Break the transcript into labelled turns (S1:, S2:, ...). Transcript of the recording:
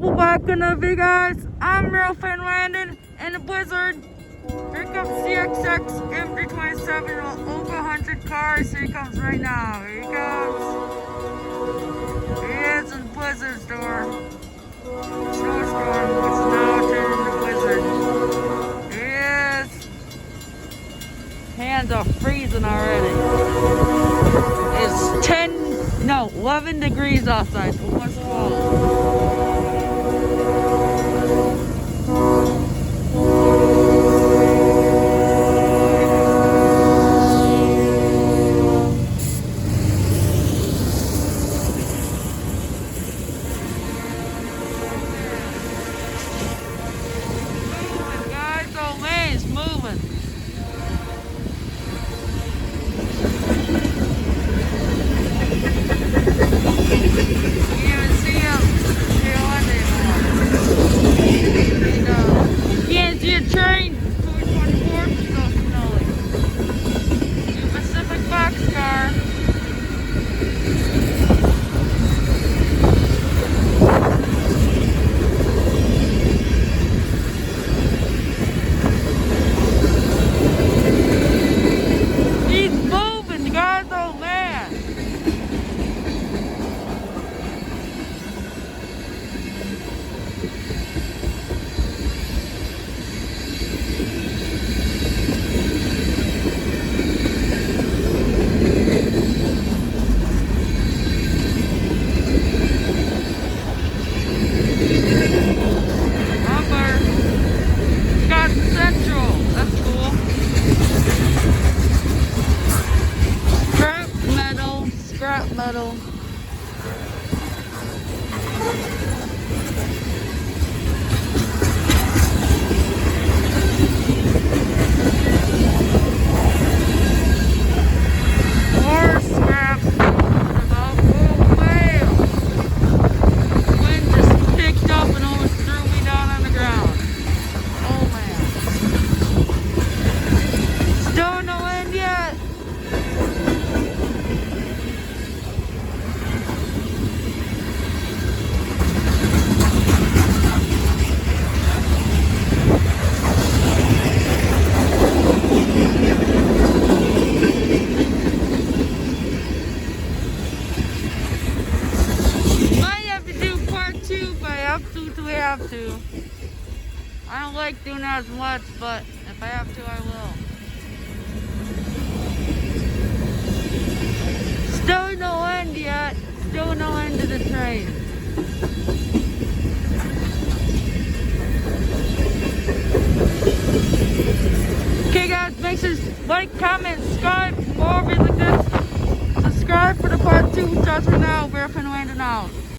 S1: We're back in the big guys. I'm real fan Landon and the Blizzard. Here comes CSX M327 over 100 cars. Here he comes right now. Here he comes. He is in the Blizzard store. Snowstorm, which is now turned into Blizzard. He is. Hands are freezing already. It's 11 degrees outside. Almost 12. Metal. More scraps moving about. Oh man! The wind just picked up and almost threw me down on the ground. Oh man! Still no wind yet. We have to. I don't like doing as much, but if I have to, I will. Still no end yet. Still no end to the train. Okay guys, make sure to like, comment, subscribe for more videos like this. Subscribe for the part 2. Starts right now. We're finna land it out.